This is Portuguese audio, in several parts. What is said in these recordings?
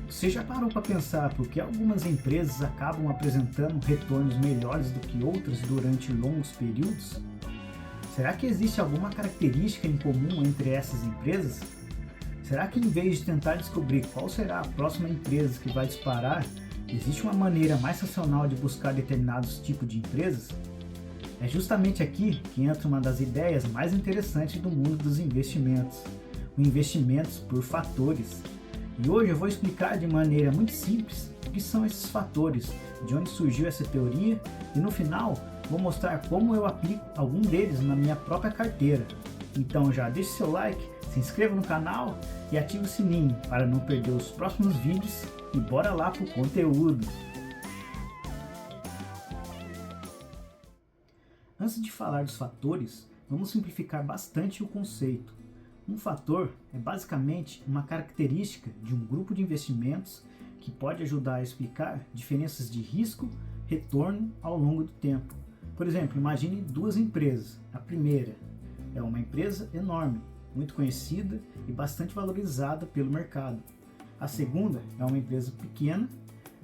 Você já parou para pensar por que algumas empresas acabam apresentando retornos melhores do que outras durante longos períodos? Será que existe alguma característica em comum entre essas empresas? Será que em vez de tentar descobrir qual será a próxima empresa que vai disparar, existe uma maneira mais racional de buscar determinados tipos de empresas? É justamente aqui que entra uma das ideias mais interessantes do mundo dos investimentos, o investimentos por fatores. E hoje eu vou explicar de maneira muito simples o que são esses fatores, de onde surgiu essa teoria e no final vou mostrar como eu aplico algum deles na minha própria carteira. Então já deixe seu like, se inscreva no canal e ative o sininho para não perder os próximos vídeos e bora lá pro conteúdo! Antes de falar dos fatores, vamos simplificar bastante o conceito. Um fator é basicamente uma característica de um grupo de investimentos que pode ajudar a explicar diferenças de risco, retorno ao longo do tempo. Por exemplo, imagine duas empresas. A primeira é uma empresa enorme, muito conhecida e bastante valorizada pelo mercado. A segunda é uma empresa pequena,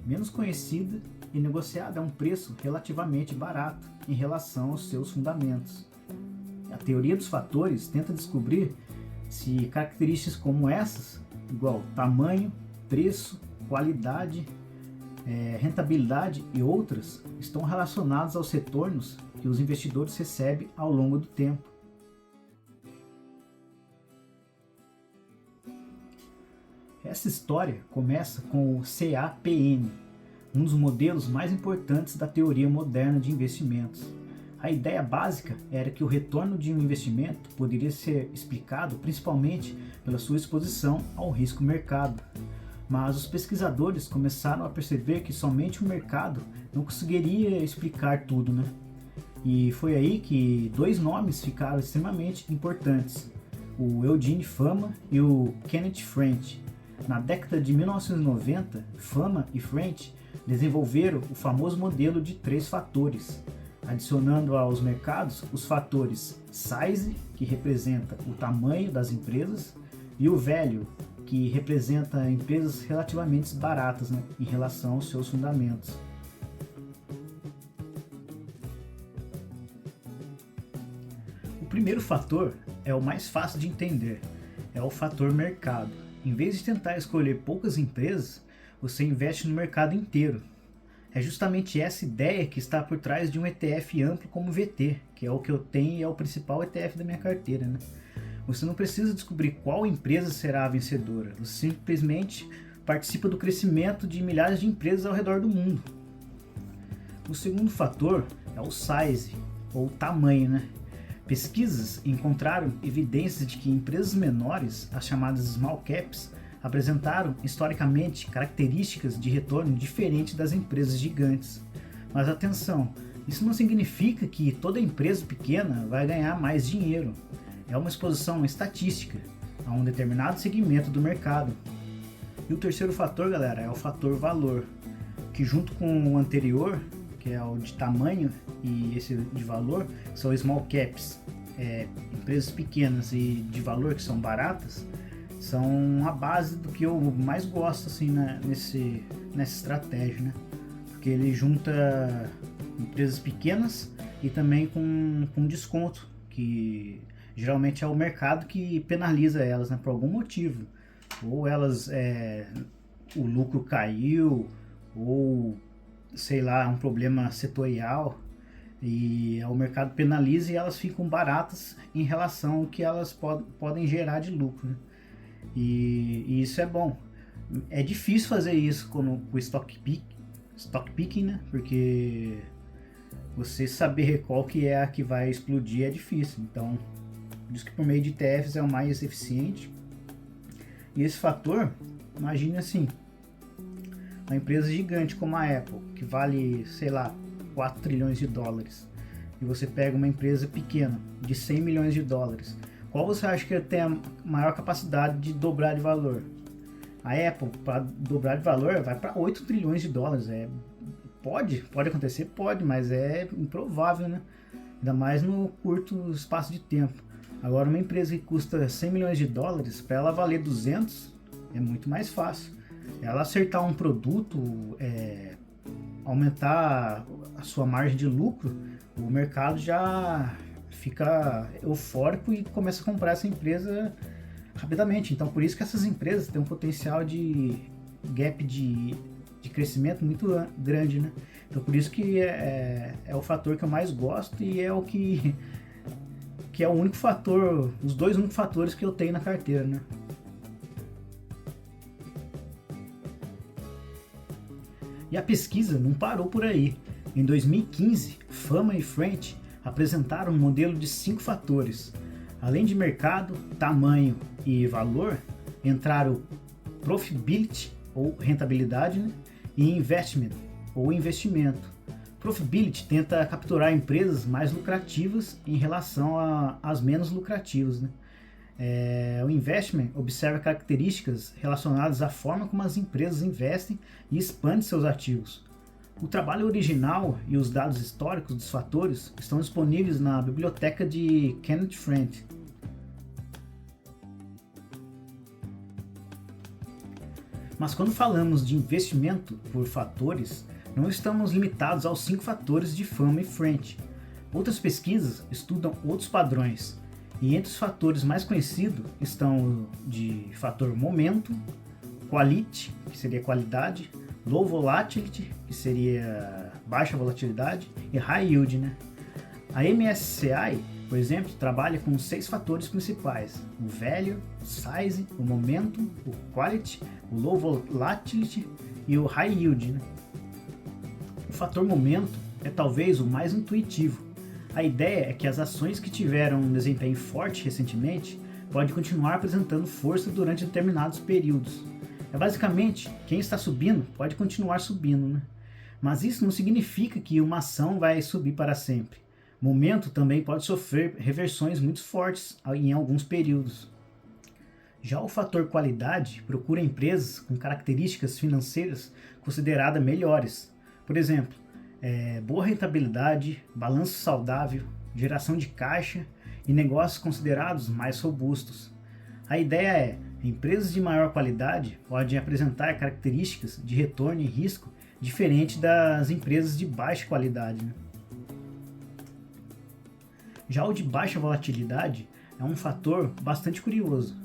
menos conhecida e negociada a um preço relativamente barato em relação aos seus fundamentos. A teoria dos fatores tenta descobrir se características como essas, igual tamanho, preço, qualidade, rentabilidade e outras, estão relacionadas aos retornos que os investidores recebem ao longo do tempo. Essa história começa com o CAPM, um dos modelos mais importantes da teoria moderna de investimentos. A ideia básica era que o retorno de um investimento poderia ser explicado principalmente pela sua exposição ao risco mercado. Mas os pesquisadores começaram a perceber que somente o mercado não conseguiria explicar tudo, né? E foi aí que dois nomes ficaram extremamente importantes, o Eugene Fama e o Kenneth French. Na década de 1990, Fama e French desenvolveram o famoso modelo de 3 fatores, adicionando aos mercados os fatores size, que representa o tamanho das empresas, e o value, que representa empresas relativamente baratas, né, em relação aos seus fundamentos. O primeiro fator é o mais fácil de entender, é o fator mercado. Em vez de tentar escolher poucas empresas, você investe no mercado inteiro. É justamente essa ideia que está por trás de um ETF amplo como o VT, que é o que eu tenho e é o principal ETF da minha carteira, né? Você não precisa descobrir qual empresa será a vencedora, você simplesmente participa do crescimento de milhares de empresas ao redor do mundo. O segundo fator é o size, ou tamanho, né? Pesquisas encontraram evidências de que empresas menores, as chamadas small caps, apresentaram historicamente características de retorno diferentes das empresas gigantes. Mas atenção, isso não significa que toda empresa pequena vai ganhar mais dinheiro. É uma exposição estatística a um determinado segmento do mercado. E o terceiro fator, galera, é o fator valor, que junto com o anterior, que é o de tamanho, e esse de valor, são small caps, empresas pequenas e de valor que são baratas, são a base do que eu mais gosto assim, nessa estratégia, né? Porque ele junta empresas pequenas e também com desconto, que geralmente é o mercado que penaliza elas, né, por algum motivo. Ou elas, o lucro caiu, ou sei lá, um problema setorial, e o mercado penaliza e elas ficam baratas em relação ao que elas podem gerar de lucro, né? E isso é bom. É difícil fazer isso com o stock picking, né? Porque você saber qual que é a que vai explodir é difícil. Então, diz que por meio de ETFs é o mais eficiente. E esse fator, imagine assim, uma empresa gigante como a Apple, que vale, sei lá, 4 trilhões de dólares, e você pega uma empresa pequena, de 100 milhões de dólares, qual você acha que tem a maior capacidade de dobrar de valor? A Apple, para dobrar de valor, vai para 8 trilhões de dólares. Pode acontecer, pode, mas é improvável, né? Ainda mais no curto espaço de tempo. Agora, uma empresa que custa 100 milhões de dólares, para ela valer 200, é muito mais fácil. Ela acertar um produto, aumentar a sua margem de lucro, o mercado já fica eufórico e começa a comprar essa empresa rapidamente. Então, por isso que essas empresas têm um potencial de gap de crescimento muito grande, né? Então, por isso que é o fator que eu mais gosto e é o que é o único fator, os dois únicos fatores que eu tenho na carteira, né? E a pesquisa não parou por aí. Em 2015, Fama e Friend apresentaram um modelo de 5 fatores. Além de mercado, tamanho e valor, entraram profitability, ou rentabilidade, né? E investment, ou investimento. Profitability tenta capturar empresas mais lucrativas em relação às menos lucrativas, né? O investment observa características relacionadas à forma como as empresas investem e expandem seus ativos. O trabalho original e os dados históricos dos fatores estão disponíveis na biblioteca de Kenneth Friend. Mas quando falamos de investimento por fatores, não estamos limitados aos 5 fatores de Fama e Friend. Outras pesquisas estudam outros padrões, e entre os fatores mais conhecidos estão de fator momento, quality, que seria qualidade, low volatility, que seria baixa volatilidade, e high yield, né? A MSCI, por exemplo, trabalha com 6 fatores principais: o value, o size, o momentum, o quality, o low volatility e o high yield, né? O fator momento é talvez o mais intuitivo. A ideia é que as ações que tiveram um desempenho forte recentemente podem continuar apresentando força durante determinados períodos. Basicamente, quem está subindo pode continuar subindo, né? Mas isso não significa que uma ação vai subir para sempre. O momento também pode sofrer reversões muito fortes em alguns períodos. Já o fator qualidade procura empresas com características financeiras consideradas melhores. Por exemplo, boa rentabilidade, balanço saudável, geração de caixa e negócios considerados mais robustos. A ideia é: empresas de maior qualidade podem apresentar características de retorno e risco diferente das empresas de baixa qualidade, né? Já o de baixa volatilidade é um fator bastante curioso.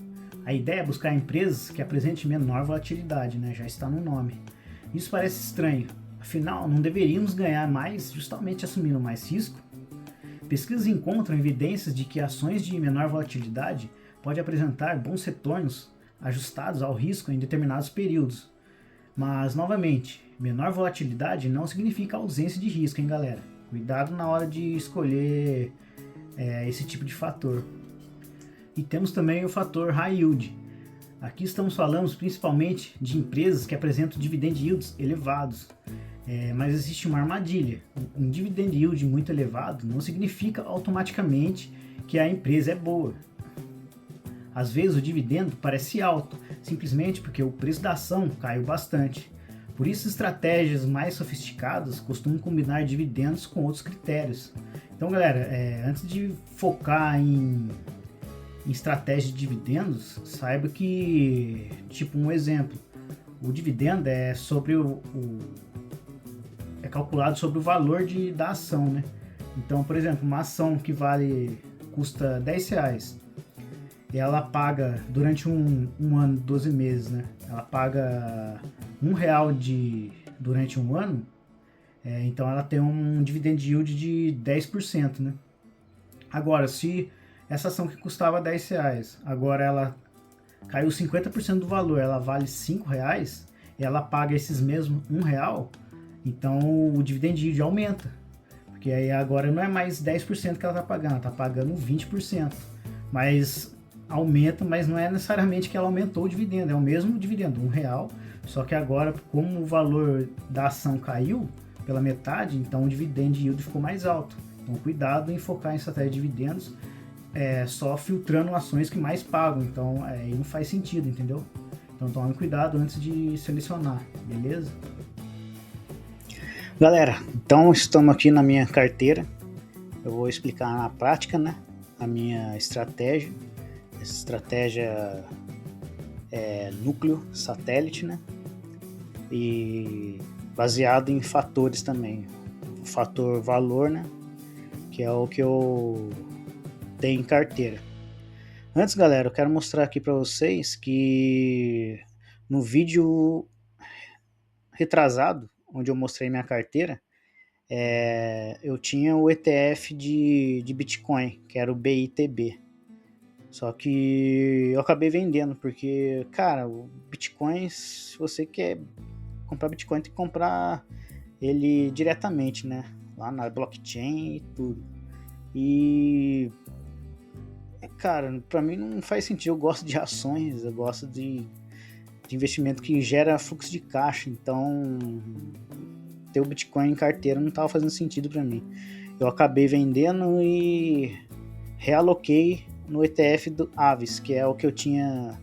A ideia é buscar empresas que apresentem menor volatilidade, né? Já está no nome. Isso parece estranho, afinal não deveríamos ganhar mais justamente assumindo mais risco? Pesquisas encontram evidências de que ações de menor volatilidade podem apresentar bons retornos ajustados ao risco em determinados períodos. Mas, novamente, menor volatilidade não significa ausência de risco, hein, galera? Cuidado na hora de escolher esse tipo de fator. E temos também o fator high yield. Aqui estamos falando principalmente de empresas que apresentam dividend yields elevados. Mas existe uma armadilha. Um dividend yield muito elevado não significa automaticamente que a empresa é boa. Às vezes o dividendo parece alto, simplesmente porque o preço da ação caiu bastante. Por isso, estratégias mais sofisticadas costumam combinar dividendos com outros critérios. Então, galera, antes de focar em estratégia de dividendos, saiba que, tipo um exemplo, o dividendo é sobre é calculado sobre o valor da ação, né? Então, por exemplo, uma ação que custa R$10, ela paga durante um ano, 12 meses, né? Ela paga R$1 durante um ano, então ela tem um dividend yield de 10%, né? Agora, se essa ação que custava R$10, agora ela caiu 50% do valor, ela vale R$5, e ela paga esses mesmos R$1, então o dividend yield aumenta, porque aí agora não é mais 10% que ela está pagando, ela está pagando 20%, mas aumenta, mas não é necessariamente que ela aumentou o dividendo, é o mesmo dividendo, R$1, só que agora, como o valor da ação caiu pela metade, então o dividend yield ficou mais alto. Então cuidado em focar em estratégia de dividendos, só filtrando ações que mais pagam, então aí não faz sentido, entendeu? Então tome cuidado antes de selecionar, beleza? Galera, então estamos aqui na minha carteira, eu vou explicar na prática, né, a minha estratégia. Essa estratégia é núcleo satélite, né? e baseado em fatores também. O fator valor, né? Que é o que eu tenho em carteira. Antes, galera, eu quero mostrar aqui para vocês que no vídeo retrasado, onde eu mostrei minha carteira, eu tinha o ETF de Bitcoin, que era o BITB. Só que eu acabei vendendo, porque, cara, o Bitcoin, se você quer comprar Bitcoin, tem que comprar ele diretamente, né? Lá na blockchain e tudo. E, cara, pra mim não faz sentido. Eu gosto de ações, eu gosto de investimento que gera fluxo de caixa. Então, ter o Bitcoin em carteira não estava fazendo sentido para mim. Eu acabei vendendo e realoquei no ETF do Aves, que é o que eu tinha.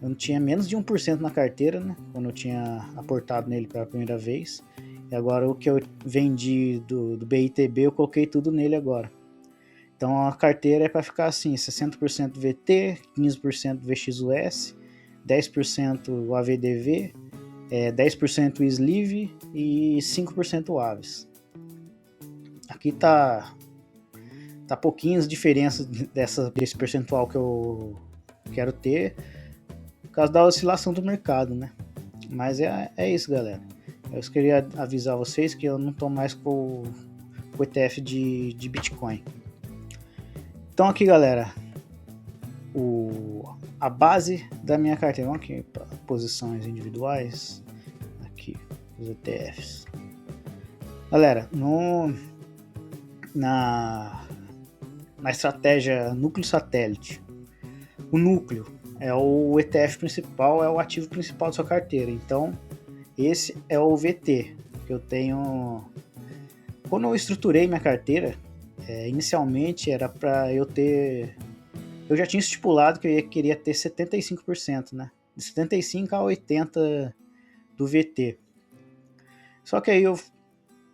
Eu não tinha menos de 1% na carteira, né? Quando eu tinha aportado nele pela primeira vez. E agora o que eu vendi do BITB, eu coloquei tudo nele agora. Então a carteira é para ficar assim: 60% VT, 15% VXUS, 10% AVDV, 10% Sleeve e 5% Aves. Aqui tá pouquinhas diferenças desse percentual que eu quero ter por causa da oscilação do mercado, né? Mas é isso, galera. Eu queria avisar vocês que eu não tô mais com o ETF de Bitcoin. Então aqui, galera, a base da minha carteira. Vamos aqui para posições individuais. Aqui, os ETFs. Galera, na estratégia núcleo satélite, o núcleo é o ETF principal, é o ativo principal da sua carteira. Então, esse é o VT que eu tenho. Quando eu estruturei minha carteira, inicialmente era para eu ter. Eu já tinha estipulado que eu queria ter 75%, né? De 75% a 80% do VT. Só que aí eu,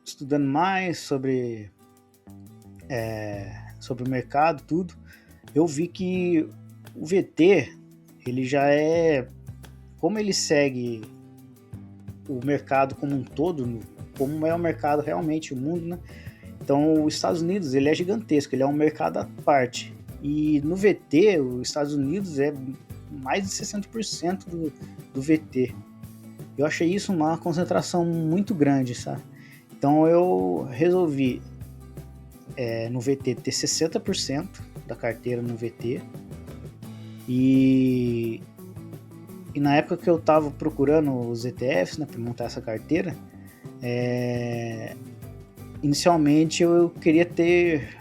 estudando mais sobre o mercado, tudo, eu vi que o VT, ele já é, como ele segue o mercado como um todo, como é o mercado realmente, o mundo, né? Então, os Estados Unidos, ele é gigantesco, ele é um mercado à parte. E no VT, os Estados Unidos é mais de 60% do VT. Eu achei isso uma concentração muito grande, sabe? Então, eu resolvi no VT ter 60% da carteira no VT. E na época que eu estava procurando os ETFs, né, para montar essa carteira, inicialmente eu queria ter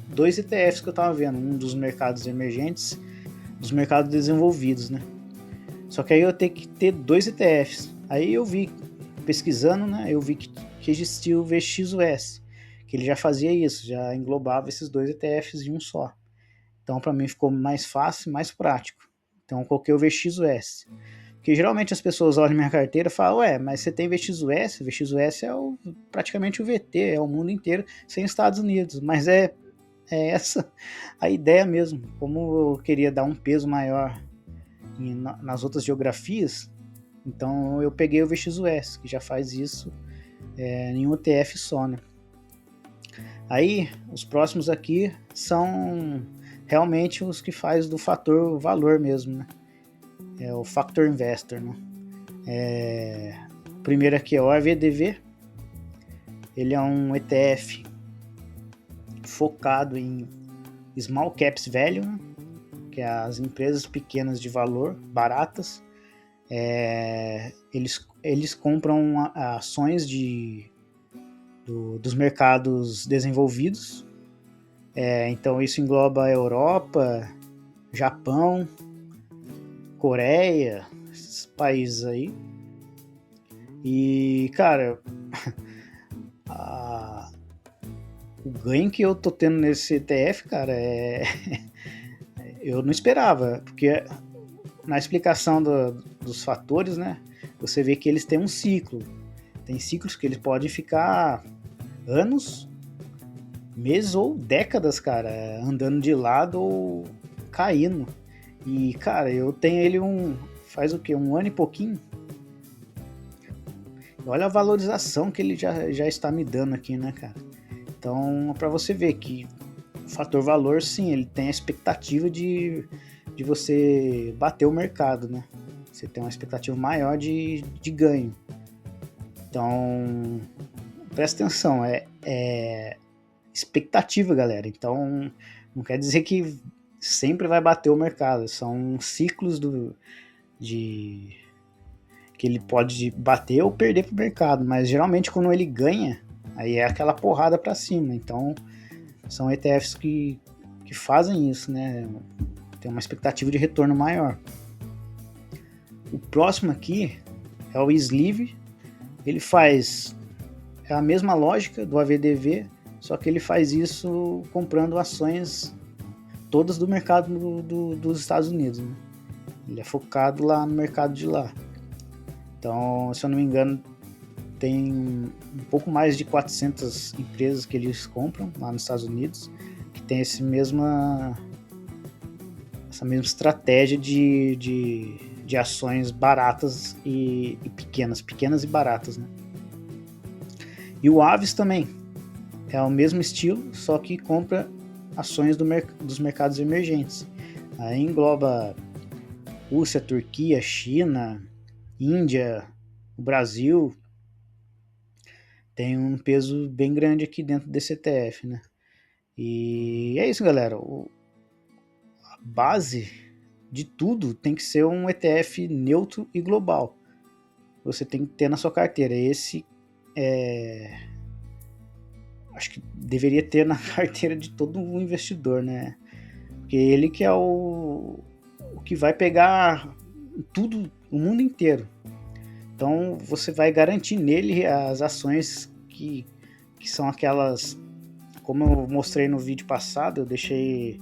2 ETFs que eu estava vendo, um dos mercados emergentes, dos mercados desenvolvidos, né? Só que aí eu tenho que ter 2 ETFs. Aí eu vi, pesquisando, né, eu vi que existia o VXUS, que ele já fazia isso, já englobava esses 2 ETFs em um só. Então, para mim ficou mais fácil e mais prático. Então, eu coloquei o VXUS. Porque geralmente as pessoas olham minha carteira e falam, mas você tem VXUS? O VXUS é praticamente o VT, é o mundo inteiro sem Estados Unidos. Mas é essa a ideia mesmo. Como eu queria dar um peso maior nas outras geografias, então eu peguei o VXUS, que já faz isso em um ETF só, né? Aí, os próximos aqui são realmente os que faz do fator valor mesmo, né? É o Factor Investor, né? Primeiro aqui é o AVDV. Ele é um ETF focado em Small Caps Value, né? Que é as empresas pequenas de valor, baratas. Eles compram ações dos mercados desenvolvidos. Então isso engloba a Europa, Japão, Coreia, esses países aí. E, cara, o ganho que eu tô tendo nesse ETF, cara, eu não esperava, porque na explicação dos fatores, né, você vê que eles têm um ciclo. Tem ciclos que eles podem ficar anos, meses ou décadas, cara, andando de lado ou caindo. E, cara, eu tenho ele faz o quê? Um ano e pouquinho. Olha a valorização que ele já está me dando aqui, né, cara? Então, para você ver que o fator valor, sim, ele tem a expectativa de você bater o mercado, né? Você tem uma expectativa maior de ganho. Então, presta atenção, é expectativa, galera. Então, não quer dizer que sempre vai bater o mercado. São ciclos de que ele pode bater ou perder pro mercado, mas geralmente quando ele ganha, aí é aquela porrada para cima. Então, são ETFs que fazem isso, né? Tem uma expectativa de retorno maior. O próximo aqui é o Sleeve. Ele faz a mesma lógica do AVDV, só que ele faz isso comprando ações todas do mercado dos Estados Unidos, né? Ele é focado lá no mercado de lá. Então, se eu não me engano, tem um pouco mais de 400 empresas que eles compram lá nos Estados Unidos, que tem essa mesma estratégia de ações baratas e pequenas e baratas, né? E o Aves também é o mesmo estilo, só que compra ações dos mercados emergentes. Aí engloba Rússia, Turquia, China, Índia, o Brasil. Tem um peso bem grande aqui dentro desse ETF, né? E é isso, galera. A base de tudo tem que ser um ETF neutro e global. Você tem que ter na sua carteira. Esse acho que deveria ter na carteira de todo investidor, né? Porque ele que é o que vai pegar tudo, o mundo inteiro. Então você vai garantir nele as ações que são aquelas, como eu mostrei no vídeo passado, eu deixei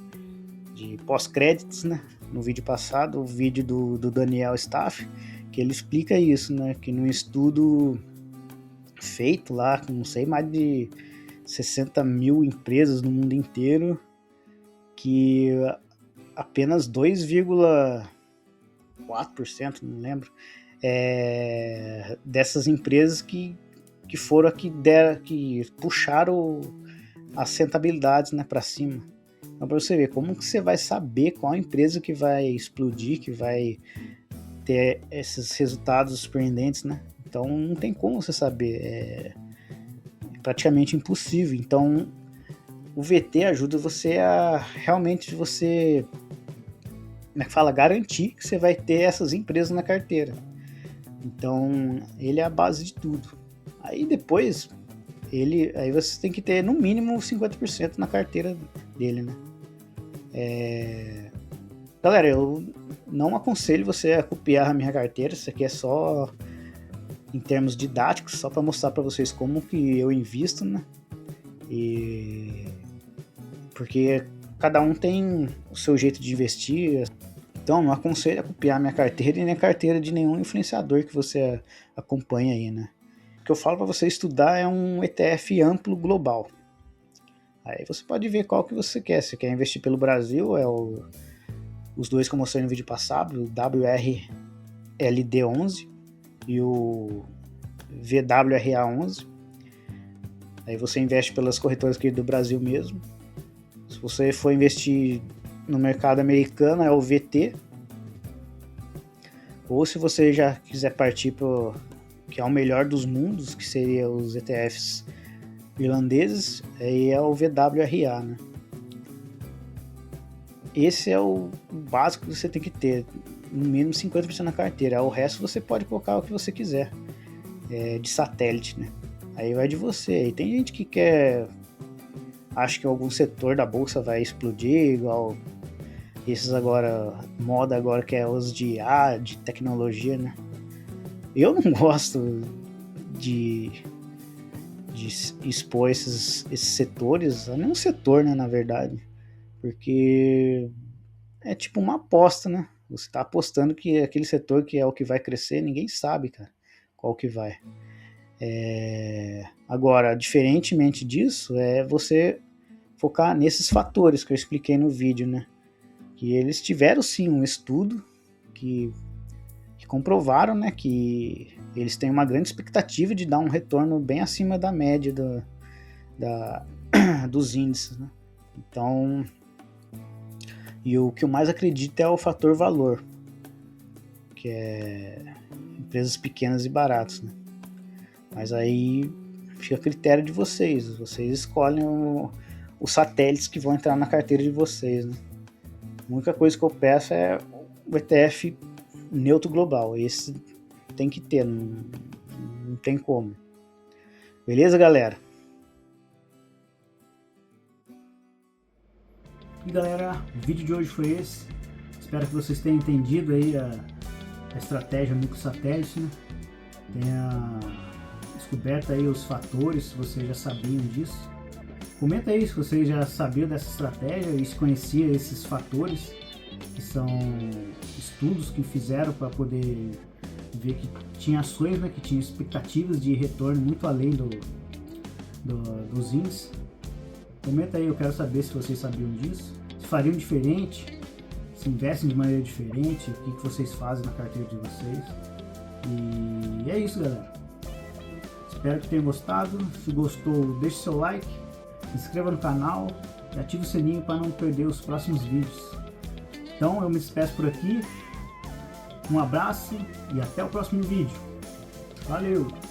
de pós-créditos, né? No vídeo passado, o vídeo do Daniel Staff, que ele explica isso, né? Que num estudo feito lá, com não sei, mais de 60 mil empresas no mundo inteiro, que apenas 2,4%, não lembro, dessas empresas que foram que puxaram as rentabilidades, né, para cima. Então, para você ver como que você vai saber qual empresa que vai explodir, que vai ter esses resultados surpreendentes, né? Então não tem como você saber, é praticamente impossível. Então o VT ajuda você a realmente como é que fala, garantir que você vai ter essas empresas na carteira. Então ele é a base de tudo. Aí depois aí você tem que ter no mínimo 50% na carteira dele, né? Galera, eu não aconselho você a copiar a minha carteira. Isso aqui é só em termos didáticos, só para mostrar para vocês como que eu invisto, né? Porque cada um tem o seu jeito de investir. Então não aconselho a copiar a minha carteira e nem a carteira de nenhum influenciador que você acompanha aí, né? O que eu falo para você estudar é um ETF amplo global. Aí você pode ver qual que você quer. Se quer investir pelo Brasil, os dois que eu mostrei no vídeo passado, o WRLD11 e o VWRA11. Aí você investe pelas corretoras aqui do Brasil mesmo. Se você for investir no mercado americano, é o VT. Ou se você já quiser partir para que é o melhor dos mundos, que seria os ETFs irlandeses, aí é o VWRA, né? Esse é o básico que você tem que ter, no mínimo 50% na carteira. O resto você pode colocar o que você quiser, de satélite, né? Aí vai de você. E tem gente que acha que algum setor da bolsa vai explodir, igual esses agora, moda agora que é os de IA, de tecnologia, né? Eu não gosto de expor esses setores, a nenhum setor, né, na verdade, porque é tipo uma aposta, né? Você tá apostando que aquele setor que é o que vai crescer, ninguém sabe, cara, qual que vai. Agora, diferentemente disso, é você focar nesses fatores que eu expliquei no vídeo, né? Que eles tiveram sim um estudo que comprovaram, né, que eles têm uma grande expectativa de dar um retorno bem acima da média dos índices, né? Então, e o que eu mais acredito é o fator valor, que é empresas pequenas e baratas, né? Mas aí fica a critério de vocês escolhem os satélites que vão entrar na carteira de vocês, né? A única coisa que eu peço é o ETF neutro global, esse tem que ter, não tem como. Beleza, galera? E galera, o vídeo de hoje foi esse. Espero que vocês tenham entendido aí a estratégia microsatélite, né? Tenha descoberto aí os fatores, se vocês já sabiam disso. Comenta aí se vocês já sabiam dessa estratégia e se conhecia esses fatores, que são estudos que fizeram para poder ver que tinha ações, né, que tinham expectativas de retorno muito além dos índices. Comenta aí, eu quero saber se vocês sabiam disso, se fariam diferente, se investem de maneira diferente, o que vocês fazem na carteira de vocês. E é isso, galera. Espero que tenham gostado. Se gostou, deixe seu like, se inscreva no canal e ative o sininho para não perder os próximos vídeos. Então eu me despeço por aqui. Um abraço e até o próximo vídeo. Valeu!